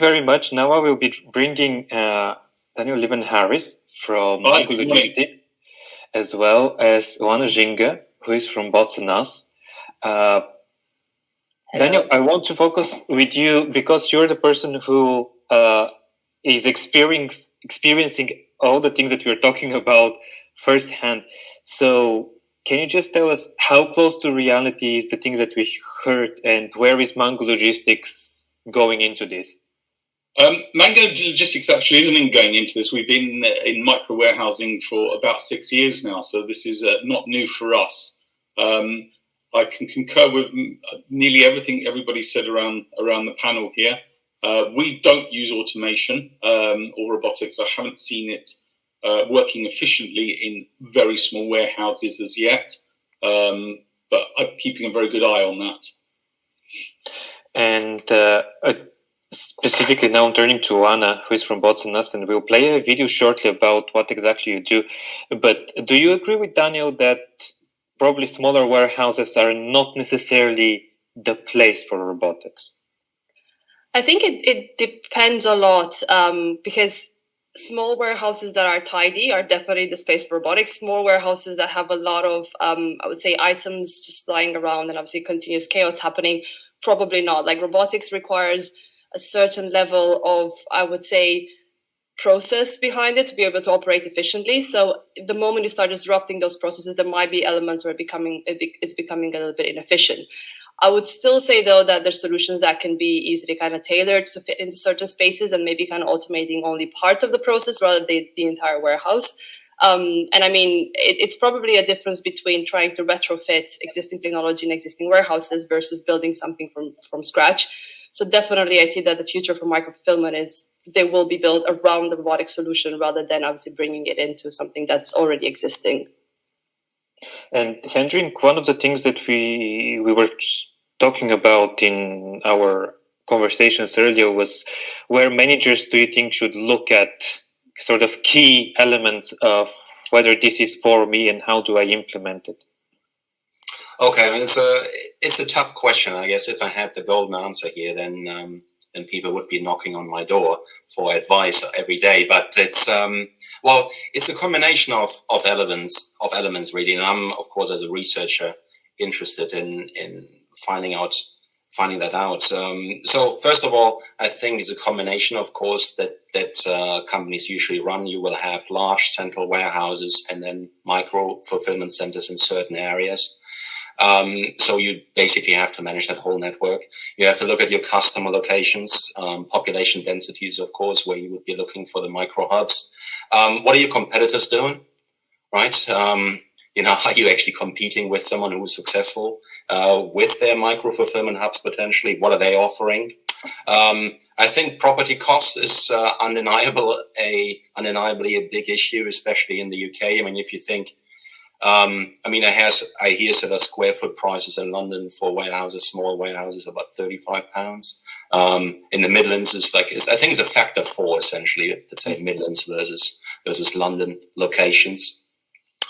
very much. Now I will be bringing Daniel Levan-Harris from Logistics, as well as Juana Ginga, who is from Bots and Us. Daniel, I want to focus with you because you're the person who is experiencing all the things that we're talking about firsthand. So can you just tell us how close to reality is the things that we heard, and where is Mango Logistics going into this? Mango Logistics actually isn't going into this. We've been in micro warehousing for about 6 years now, so this is not new for us. I can concur with nearly everything everybody said around the panel here. We don't use automation or robotics. I haven't seen it working efficiently in very small warehouses as yet, but I'm keeping a very good eye on that. And specifically now I'm turning to Anna, who is from Bots and Us, and we'll play a video shortly about what exactly you do. But do you agree with Daniel that probably smaller warehouses are not necessarily the place for robotics? I think it depends a lot, because small warehouses that are tidy are definitely the space for robotics. Small warehouses that have a lot of, I would say, items just lying around and obviously continuous chaos happening, probably not. Like, robotics requires a certain level of, I would say, process behind it to be able to operate efficiently. So the moment you start disrupting those processes, there might be elements where it's becoming a little bit inefficient. I would still say, though, that there's solutions that can be easily kind of tailored to fit into certain spaces and maybe kind of automating only part of the process rather than the entire warehouse. And I mean, it's probably a difference between trying to retrofit existing technology in existing warehouses versus building something from scratch. So definitely I see that the future for micro-fulfillment is they will be built around the robotic solution rather than obviously bringing it into something that's already existing. And Hendrik, one of the things that we were talking about in our conversations earlier was where managers do you think should look at sort of key elements of whether this is for me and how do I implement it? Okay, I mean, it's a tough question. I guess if I had the golden answer here, then people would be knocking on my door for advice every day. But it's it's a combination of elements really. And I'm, of course, as a researcher, interested in finding that out. So first of all, I think it's a combination, of course, that companies usually run. You will have large central warehouses and then micro fulfillment centers in certain areas. So you basically have to manage that whole network. You have to look at your customer locations, population densities, of course, where you would be looking for the micro hubs. What are your competitors doing, right? Are you actually competing with someone who's successful with their micro fulfillment hubs potentially? What are they offering? I think property cost is undeniably a big issue, especially in the UK. I mean, if you think, I hear sort of square foot prices in London for warehouses, small warehouses, about £35. In the Midlands, I think it's a factor 4 essentially. Let's say Midlands versus London locations.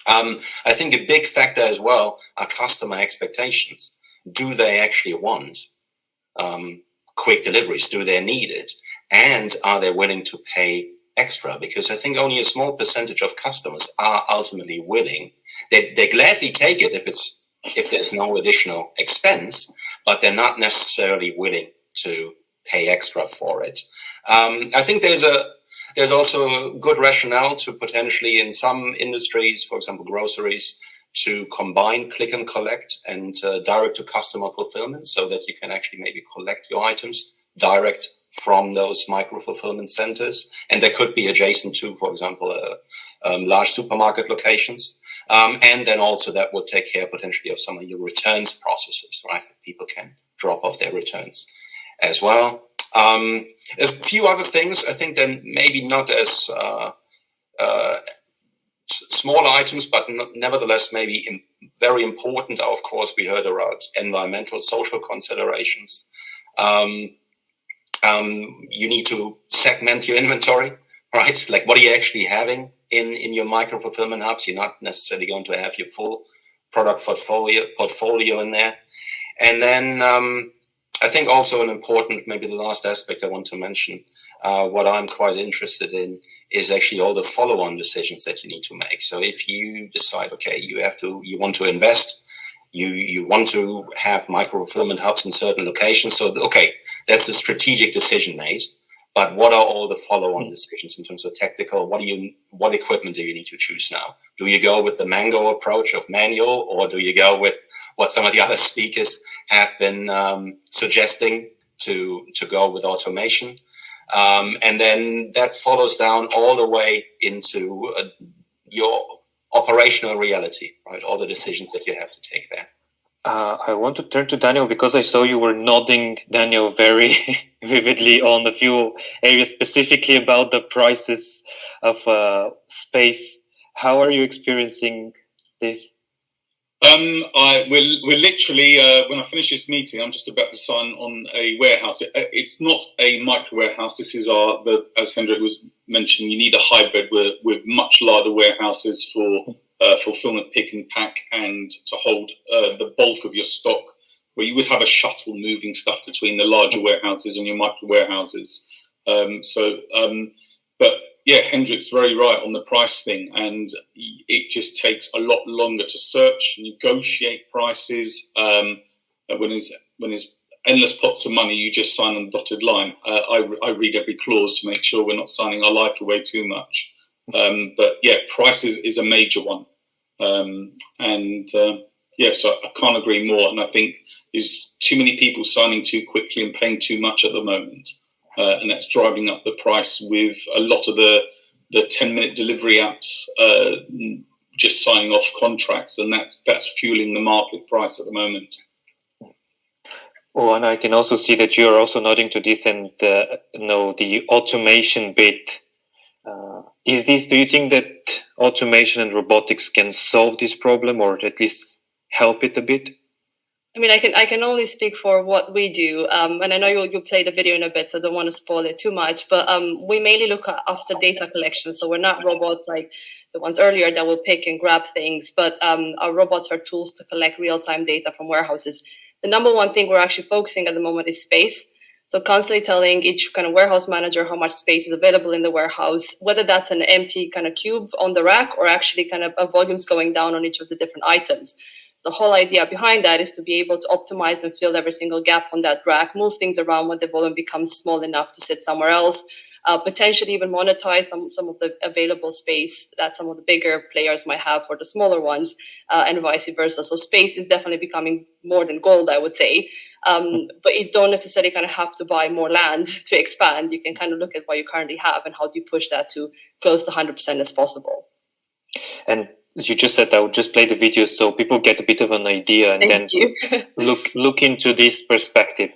I think a big factor as well are customer expectations. Do they actually want quick deliveries? Do they need it? And are they willing to pay extra? Because I think only a small percentage of customers are ultimately willing. They gladly take it if there's no additional expense, but they're not necessarily willing to pay extra for it. I think there's also good rationale to potentially, in some industries, for example, groceries, to combine click and collect and direct to customer fulfillment, so that you can actually maybe collect your items direct from those micro fulfillment centers. And they could be adjacent to, for example, large supermarket locations. And then also that would take care potentially of some of your returns processes, right? People can drop off their returns as well. A few other things, I think, then maybe not as small items, but nevertheless maybe very important. Of course, we heard about environmental, social considerations. You need to segment your inventory, right? Like, what are you actually having in your micro fulfillment hubs? You're not necessarily going to have your full product portfolio in there. And then I think also an important, maybe the last aspect I want to mention, what I'm quite interested in is actually all the follow-on decisions that you need to make. So if you decide, okay, you want to invest, you want to have micro-fulfillment hubs in certain locations. So, okay, that's a strategic decision made. But what are all the follow-on decisions in terms of technical? What equipment do you need to choose now? Do you go with the Mango approach of manual, or do you go with what some of the other speakers have been suggesting to go with automation? And then that follows down all the way into your operational reality, right? All the decisions that you have to take there. I want to turn to Daniel because I saw you were nodding, Daniel, very vividly on a few areas, specifically about the prices of space. How are you experiencing this? We're literally, when I finish this meeting, I'm just about to sign on a warehouse. It's not a micro warehouse. This is as Hendrik was mentioning, you need a hybrid with much larger warehouses for fulfillment, pick and pack, and to hold the bulk of your stock, where you would have a shuttle moving stuff between the larger warehouses and your micro warehouses. But yeah, Hendrik's very right on the price thing, and it just takes a lot longer to search, negotiate prices. When there's endless pots of money, you just sign on the dotted line. I read every clause to make sure we're not signing our life away too much. But yeah, prices is a major one. So I can't agree more. And I think there's too many people signing too quickly and paying too much at the moment. And that's driving up the price with a lot of the 10-minute delivery apps just signing off contracts, and that's fueling the market price at the moment. Oh, and I can also see that you are also nodding to this, and the automation bit. Do you think that automation and robotics can solve this problem, or at least help it a bit? I mean, I can only speak for what we do, and I know you'll play the video in a bit, so I don't want to spoil it too much. But we mainly look after data collection, so we're not robots like the ones earlier that will pick and grab things. But our robots are tools to collect real-time data from warehouses. The number one thing we're actually focusing at the moment is space. So constantly telling each kind of warehouse manager how much space is available in the warehouse, whether that's an empty kind of cube on the rack or actually kind of a volumes going down on each of the different items. The whole idea behind that is to be able to optimize and fill every single gap on that rack, move things around when the volume becomes small enough to sit somewhere else, potentially even monetize some of the available space that some of the bigger players might have for the smaller ones, and vice versa. So space is definitely becoming more than gold, I would say. But you don't necessarily kind of have to buy more land to expand. You can kind of look at what you currently have and how do you push that to close to 100% as possible. And as you just said, I would just play the video so people get a bit of an idea and Thank you. look into this perspective.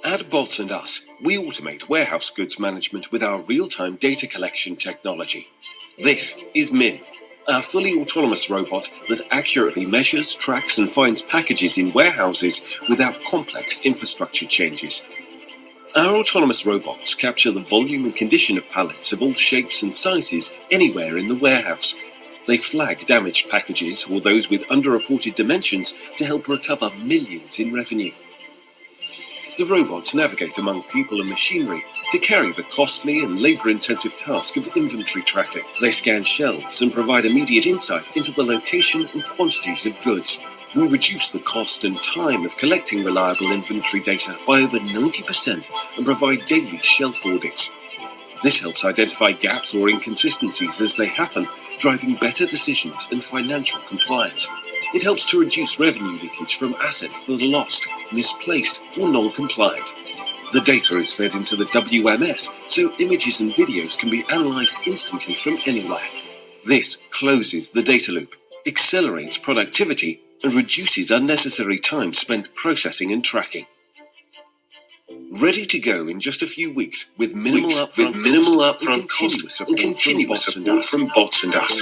At Bolts & Us, we automate warehouse goods management with our real-time data collection technology. This is Min, our fully autonomous robot that accurately measures, tracks and finds packages in warehouses without complex infrastructure changes. Our autonomous robots capture the volume and condition of pallets of all shapes and sizes anywhere in the warehouse. They flag damaged packages or those with underreported dimensions to help recover millions in revenue. The robots navigate among people and machinery to carry the costly and labour-intensive task of inventory tracking. They scan shelves and provide immediate insight into the location and quantities of goods. We reduce the cost and time of collecting reliable inventory data by over 90% and provide daily shelf audits. This helps identify gaps or inconsistencies as they happen, driving better decisions and financial compliance. It helps to reduce revenue leakage from assets that are lost, misplaced or non-compliant. The data is fed into the WMS, so images and videos can be analysed instantly from anywhere. This closes the data loop, accelerates productivity and reduces unnecessary time spent processing and tracking. Ready to go in just a few weeks with minimal upfront cost and continuous support from Bolts & Us.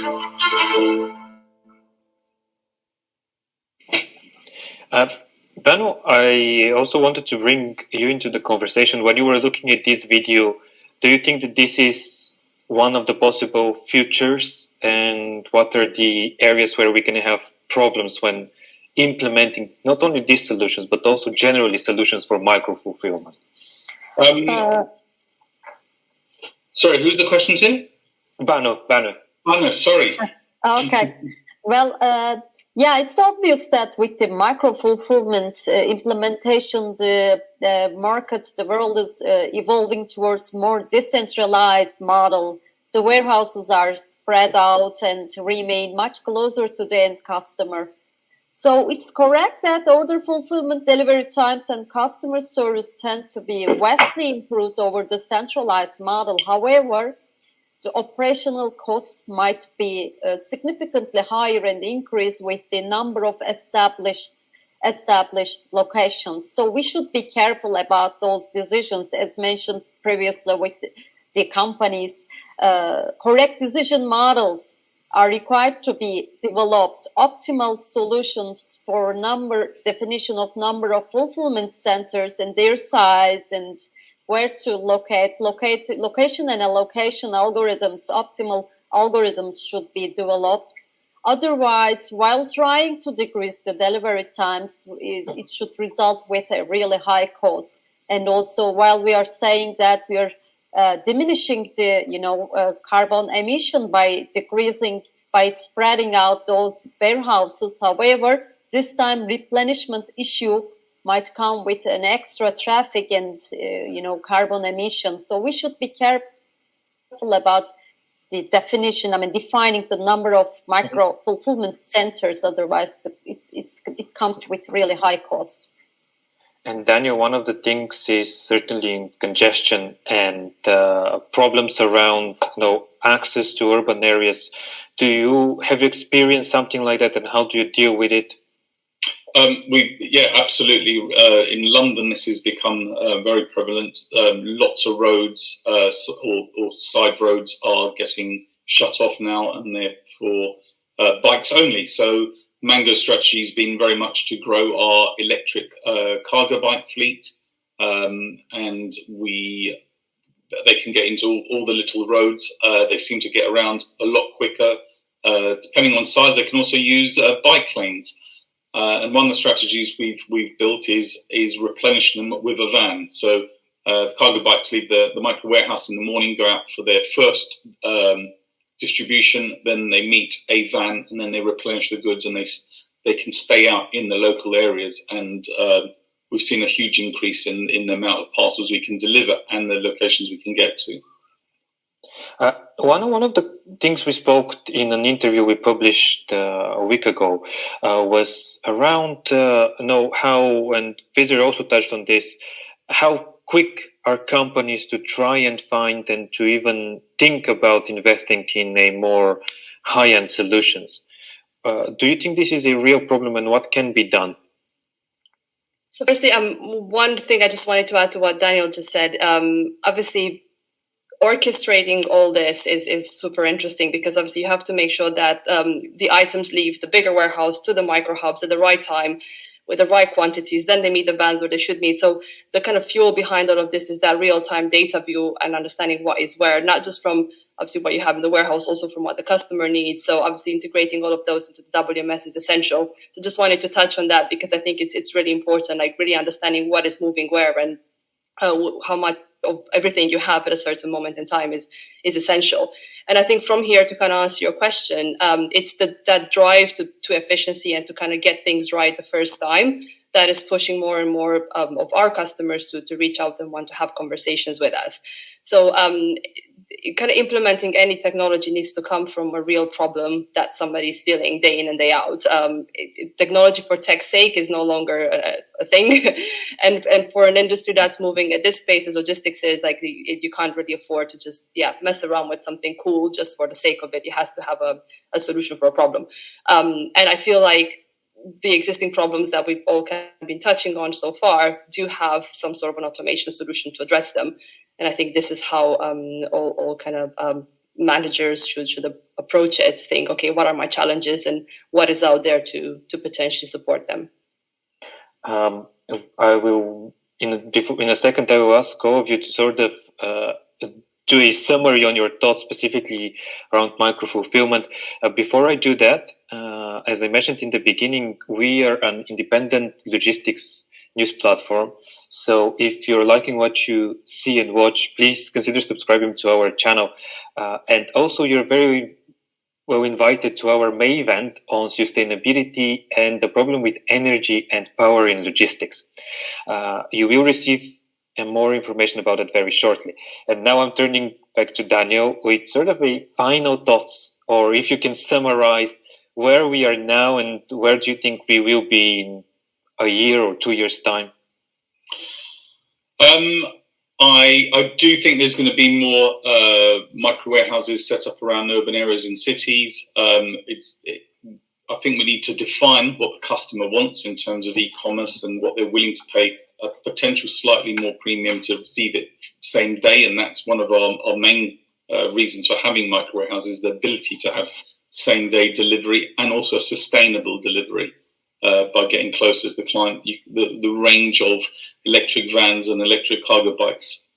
Daniel, I also wanted to bring you into the conversation. When you were looking at this video, do you think that this is one of the possible futures? And what are the areas where we can have problems when implementing not only these solutions, but also generally solutions for micro-fulfillment? Sorry, who's the question to? Banu. Anna, sorry. Okay. Well, it's obvious that with the micro-fulfillment implementation, the market, the world is evolving towards more decentralized model. The warehouses are spread out and remain much closer to the end customer. So it's correct that order fulfillment, delivery times, and customer service tend to be vastly improved over the centralized model. However, the operational costs might be significantly higher and increase with the number of established locations. So we should be careful about those decisions, as mentioned previously with the companies. Correct decision models are required to be developed. Optimal solutions for definition of number of fulfillment centers and their size and where to location and allocation algorithms, optimal algorithms should be developed. Otherwise, while trying to decrease the delivery time, it should result with a really high cost. And also, while we are saying that we are diminishing the carbon emission by spreading out those warehouses, however, this time replenishment issue might come with an extra traffic and carbon emissions. So we should be careful about the definition. Defining the number of micro fulfillment centers. Otherwise, it comes with really high cost. And Daniel, one of the things is certainly in congestion and problems around access to urban areas. Have you experienced something like that, and how do you deal with it? Absolutely. In London, this has become very prevalent. Lots of roads or side roads are getting shut off now, and they're for bikes only. So Mango's strategy has been very much to grow our electric cargo bike fleet, and they can get into all the little roads. They seem to get around a lot quicker. Depending on size, they can also use bike lanes. And one of the strategies we've built is replenishing them with a van. So cargo bikes leave the micro warehouse in the morning, go out for their first distribution, then they meet a van, and then they replenish the goods, and they can stay out in the local areas. And we've seen a huge increase in the amount of parcels we can deliver and the locations we can get to. One of the things we spoke in an interview we published a week ago was around how, and Vizer also touched on this, how quick are companies to try and find and to even think about investing in a more high-end solutions. Do you think this is a real problem, and what can be done? So firstly, one thing I just wanted to add to what Daniel just said. Obviously, orchestrating all this is super interesting, because obviously you have to make sure that the items leave the bigger warehouse to the micro hubs at the right time with the right quantities. Then they meet the vans where they should meet. So the kind of fuel behind all of this is that real-time data view and understanding what is where, not just from obviously what you have in the warehouse, also from what the customer needs. So obviously integrating all of those into the WMS is essential. So just wanted to touch on that, because I think it's really important, like really understanding what is moving where and how much of everything you have at a certain moment in time is essential. And I think from here, to kind of answer your question, it's that drive to efficiency and to kind of get things right the first time that is pushing more and more of our customers to reach out and want to have conversations with us. So kind of implementing any technology needs to come from a real problem that somebody's feeling day in and day out. Technology for tech's sake is no longer a thing. and for an industry that's moving at this pace as logistics is, like you can't really afford to just mess around with something cool just for the sake of it. You have to have a solution for a problem. And I feel like the existing problems that we've all kind of been touching on so far do have some sort of an automation solution to address them. And I think this is how all kind of managers should approach it. Think, okay, what are my challenges and what is out there to potentially support them? I will, in a second, I will ask all of you to sort of do a summary on your thoughts specifically around micro-fulfillment. Before I do that, As I mentioned in the beginning, we are an independent logistics news platform. So if you're liking what you see and watch, please consider subscribing to our channel. And also, you're very well invited to our May event on sustainability and the problem with energy and power in logistics. You will receive more information about it very shortly. And now I'm turning back to Daniel with sort of a final thoughts, or if you can summarize where we are now and where do you think we will be in a year or 2 years' time? I do think there's going to be more micro warehouses set up around urban areas and cities. I think we need to define what the customer wants in terms of e-commerce and what they're willing to pay a potential slightly more premium to receive it same day. And that's one of our main reasons for having micro warehouses, the ability to have same day delivery and also sustainable delivery. By getting closer to the client, the range of electric vans and electric cargo bikes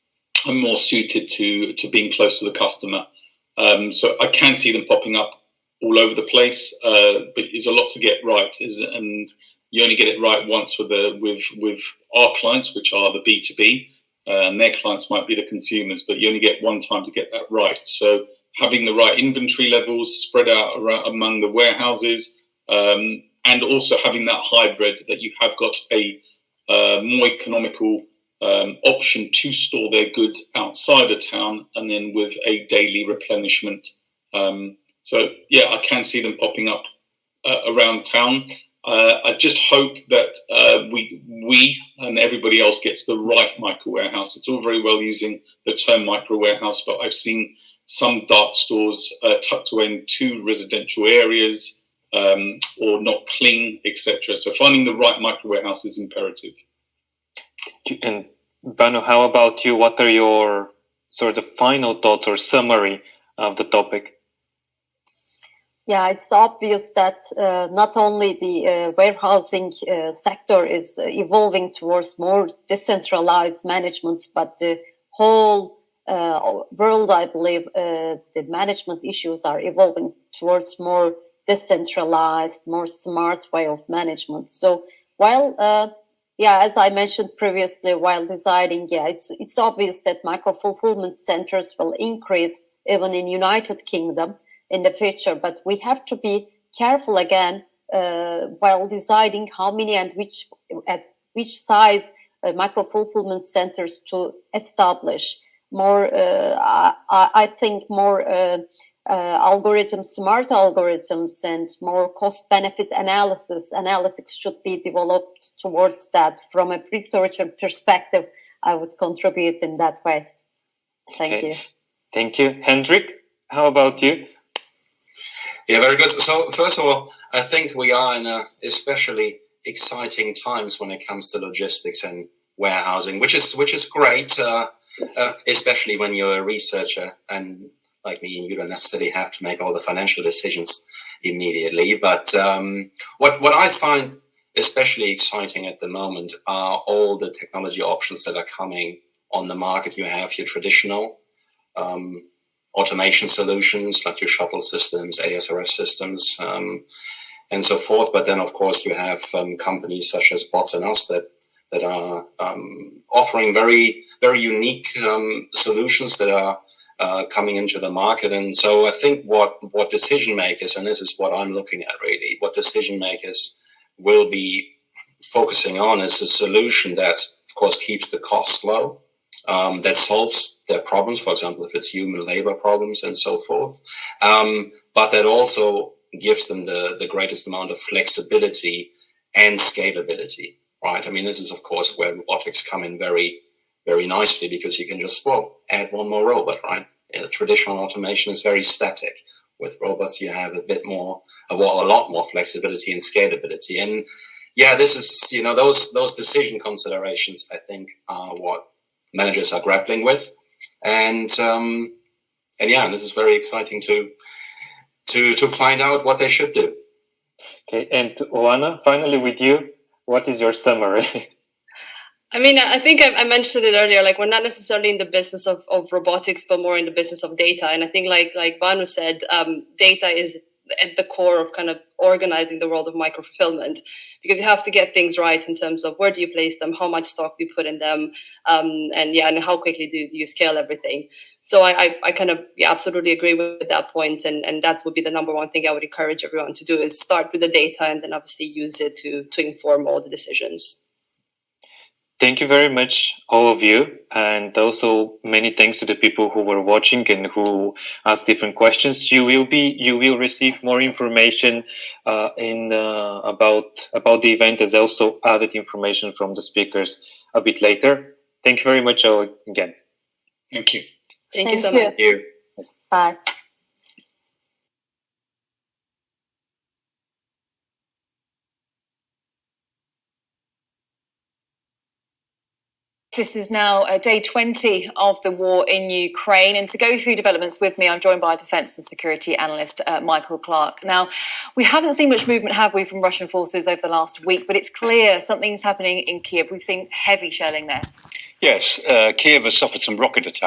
are more suited to being close to the customer. So I can see them popping up all over the place, but there's a lot to get right. And you only get it right once with our clients, which are the B2B, and their clients might be the consumers, but you only get one time to get that right. So having the right inventory levels spread out among the warehouses, and also having that hybrid that you have got a more economical option to store their goods outside of town and then with a daily replenishment. So, yeah, I can see them popping up around town. I just hope that we and everybody else gets the right micro warehouse. It's all very well using the term micro warehouse, but I've seen some dark stores tucked away in two residential areas, or not clean, etc. So finding the right micro warehouse is imperative. And Banu, how about you? What are your sort of final thoughts or summary of the topic? Yeah, it's obvious that not only the warehousing sector is evolving towards more decentralized management, but the whole world, I believe, the management issues are evolving towards more decentralized, more smart way of management. So while, as I mentioned previously, while deciding, it's obvious that micro fulfillment centers will increase even in United Kingdom in the future, but we have to be careful again while deciding how many and at which size micro fulfillment centers to establish. More, I think more smart algorithms and more cost-benefit analytics should be developed towards that. From a researcher perspective, I would contribute in that way. Thank you. Thank you. Hendrik, how about you? Yeah, very good. So first of all, I think we are in especially exciting times when it comes to logistics and warehousing, which is great, especially when you're a researcher and like me, you don't necessarily have to make all the financial decisions immediately. But what I find especially exciting at the moment are all the technology options that are coming on the market. You have your traditional automation solutions like your shuttle systems, ASRS systems, and so forth. But then, of course, you have companies such as Bots and Us that are offering very, very unique solutions that are coming into the market. And so I think what decision makers, and this is what I'm looking at really, what decision makers will be focusing on is a solution that, of course, keeps the costs low, that solves their problems, for example, if it's human labor problems and so forth, but that also gives them the greatest amount of flexibility and scalability, right? I mean, this is, of course, where robotics come in very, very nicely, because you can just, add one more robot, right? Traditional automation is very static. With robots, you have a lot more flexibility and scalability. And this is, those decision considerations, I think, are what managers are grappling with. And this is very exciting to find out what they should do. Okay, and Oana, finally with you, what is your summary? I mean, I think I mentioned it earlier, like we're not necessarily in the business of robotics, but more in the business of data. And I think like Banu said, data is at the core of kind of organizing the world of micro-fulfillment, because you have to get things right in terms of where do you place them, how much stock do you put in them, and how quickly do you scale everything. So I kind of absolutely agree with that point, and that would be the number one thing I would encourage everyone to do, is start with the data and then obviously use it to inform all the decisions. Thank you very much, all of you, and also many thanks to the people who were watching and who asked different questions. You will receive more information about the event, as also added information from the speakers a bit later. Thank you very much all again. Thank you. Thank you so much. Thank you. Bye. This is now day 20 of the war in Ukraine. And to go through developments with me, I'm joined by defence and security analyst Michael Clark. Now, we haven't seen much movement, have we, from Russian forces over the last week, but it's clear something's happening in Kiev. We've seen heavy shelling there. Yes, Kiev has suffered some rocket attacks.